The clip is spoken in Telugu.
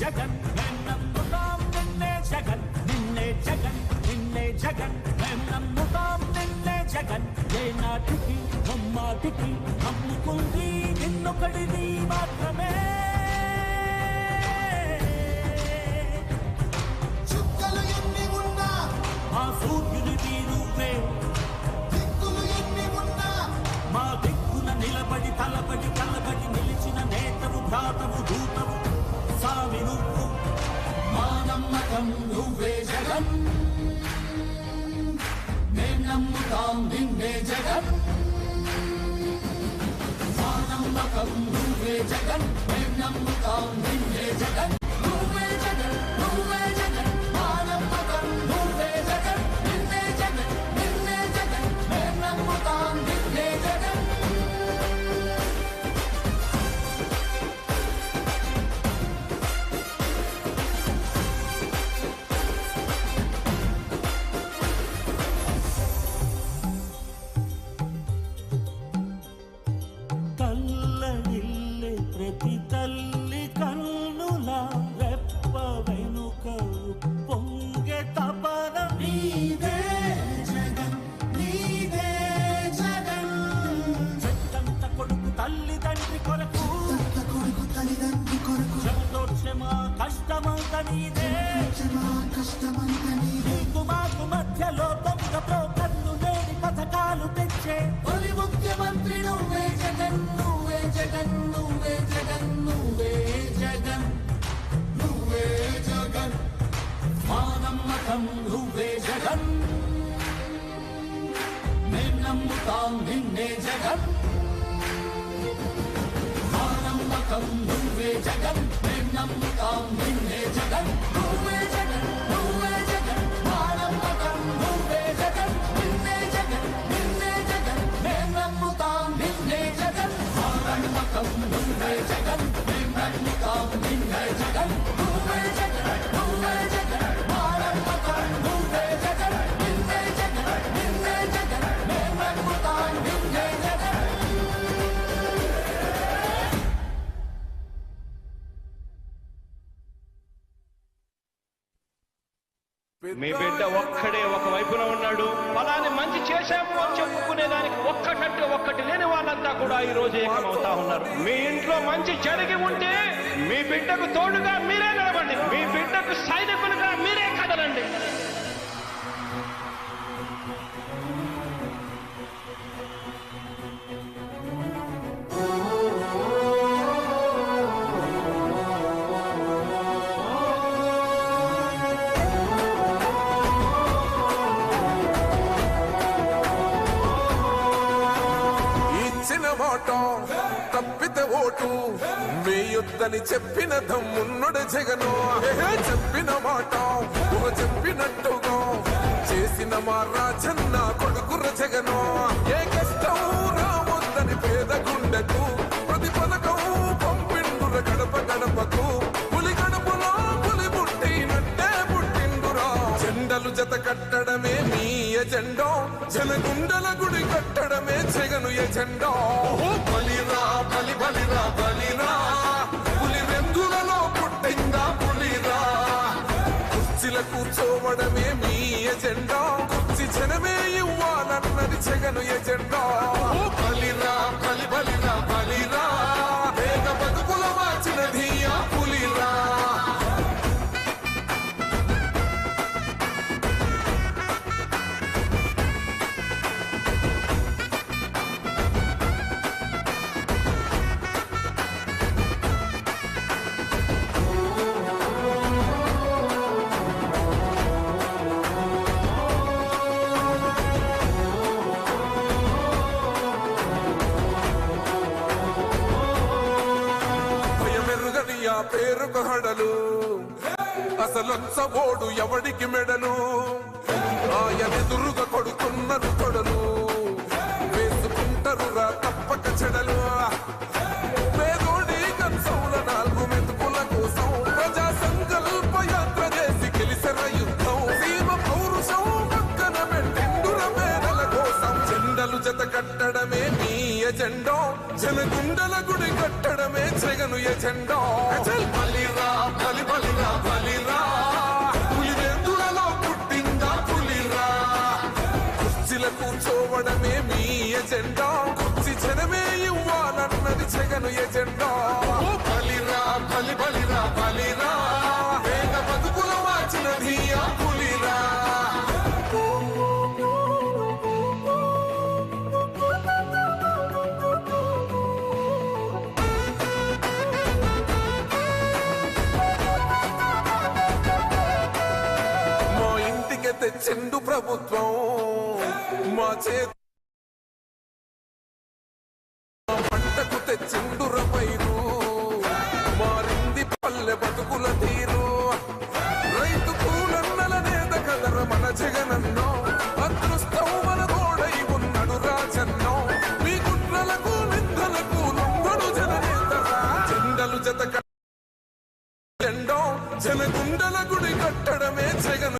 జగన్ మేం నమ్ముతాం నిన్నే జగన్ నిన్నే జగన్ నిన్నే జగన్ మేం నమ్ముతాం నిన్నే జగన్ ఏ నాటికి నమ్మాటికి నమ్ముకుంది నిన్నొకడిది మాత్రమే చుక్కలు ఎన్ని ఉన్నా మా సూర్యునిది నువ్వే దిక్కులు ఎన్ని ఉన్నా మా దిక్కున నిలబడి తలబడి కలబడి నిలిచిన నేతవు భ్రాతవు దూతవు సామి నువ్వు మా నమ్మకం నువ్వే జగన్ మేం నమ్ముతాం నిన్నే జగన్ మా నమ్మకం నువ్వే జగన్ మేం నమ్ముతాం నిన్నే జగన్ నువ్వే జగన్ నువ్వే జగన్ మా నమ్మకం నువ్వే జగన్ నిన్నే జగన్ నిన్నే జగన్ మేం నమ్ముతాం నిన్నే జగన్ తల్లడిల్లే ప్రతి తల్లి కన్నుల రెప్ప వెనుక పొంగే తపన నీదే జగన్ నీదే జగన్ చెట్టంత కొడుకు తల్లి తండ్రి కొరకు కొడుకు తల్లిదండ్రి కొరకు చెమటోక్షమా కష్టమంత నీదే కష్టమంత నీదే నీకు మాకు మధ్యలో దొంగ బ్రోకర్లు లేని పథకాలు తెచ్చే తొలి ముఖ్యమంత్రి నువ్వే జగన్ నువ్వే జగన్ నువ్వే జగన్ నువ్వే జగన్ నువ్వే జగన్ మా నమ్మకం నువ్వే జగన్ మేం నమ్ముతాం నిన్నే జగన్ మా నమ్మకం నువ్వే జగన్ మేం నమ్ముతాం నిన్నే జగన్ నువ్వే జగన్ నువ్వే జగన్ మా నమ్మకం నువ్వే జగన్ నిన్నే జగన్ నిన్నే జగన్ మేం నమ్ముతాం నిన్నే జగన్ మా నమ్మకం నువ్వే జగన్ మేం నమ్ముతాం నిన్నే జగన్ నువ్వే జగన్ నువ్వే జగన్ మా నమ్మకం నువ్వే జగన్ నిన్నే జగన్ నిన్నే జగన్ మేం నమ్ముతాం నిన్నే జగన్ మీ బిడ్డ ఒక్కడే ఒక వైపున ఉన్నాడు. ఫలాని మంచి చేశాము అని చెప్పుకునేదానికి ఒక్కటంటే ఒక్కటి లేని వాళ్ళంతా కూడా ఈ రోజు ఏకమవుతా ఉన్నారు. మీ ఇంట్లో మంచి జరిగి ఉంటే మీ బిడ్డకు తోడుగా మీరే నిలబండి, మీ బిడ్డకు సైనికులుగా మీరే కదలండి. తప్పితే ఓటు మీ యుద్ధని చెప్పిన దమ్మున్నడు జగను చెప్పిన మాట చెప్పినట్టుగా చేసిన మా రాజన్న కొడుకుర జగను ఏ కష్టం రావద్దని పేద గుండెకు ప్రతి పథకం పంపిండుర గడప గడపకు పులి గడపలో పులి పుట్టినట్టే పుట్టిండురా జెండలు జత కట్టడమే మీ ఎజెండో జనగుండల గుడి కట్టడమే జగను ఎజెండా బలిరా బలి బలిరా బలిరా పులి వెందులలో పుట్టిందా పులిరా కుర్చీల కూర్చోవడమే మీ ఎజెండా కుర్చీ జనమే ఇవ్వాలన్నది జగను ఎజెండా బలిరా బలి బలిరా బలిరా వేగ బతుకుల మార్చినది ఆ పులిరా పేరుకు హడలు అసలొచ్చబోడు ఎవడికి మెడలు ఆయనెదురుగా కొడుతున్నారు కొడలు వేసుకుంటారు రా తప్పక చెడలు పేదోడి కంచంల 4 మెతుకుల కోసం ప్రజా సంకల్ప యాత్ర చేసి గెలిసిన యుద్ధం సీమ పౌరుషం పక్కన పెట్టిండుర పేదల కోసం జెండలు జత కట్టడమే మీ ఎజెండా జనగుండల గుడి కట్టడమే జగను ఎజెండా బలిరా బలి బలిరా బలిరా పులివెందులలో పుట్టిందా పులిరా కుర్చీల కూర్చోవడమే మీ ఎజెండా కుర్చీ జనమే ఇవ్వాలన్నది జగను ఎజెండా బలిరా బలి బలిరా బలిరా వేగ బతుకుల మార్చినది ఆ పులిరా మా ఇంటికి తెచ్చిండు ప్రభుత్వం మా చేతి పంటకు తెచ్చిండు రపైరు మారింది పల్లె బతుకుల తీరు రైతు కూలన్నల నేత కదర మన జగనన్నో అదృష్టం మన తోడై ఉన్నాడు రాజన్నో మీ కుట్రలకు నిందలకు లొంగడు జననేతరా జెండలు జత జెండో జనగుండల గుడి కట్టడమే జగన్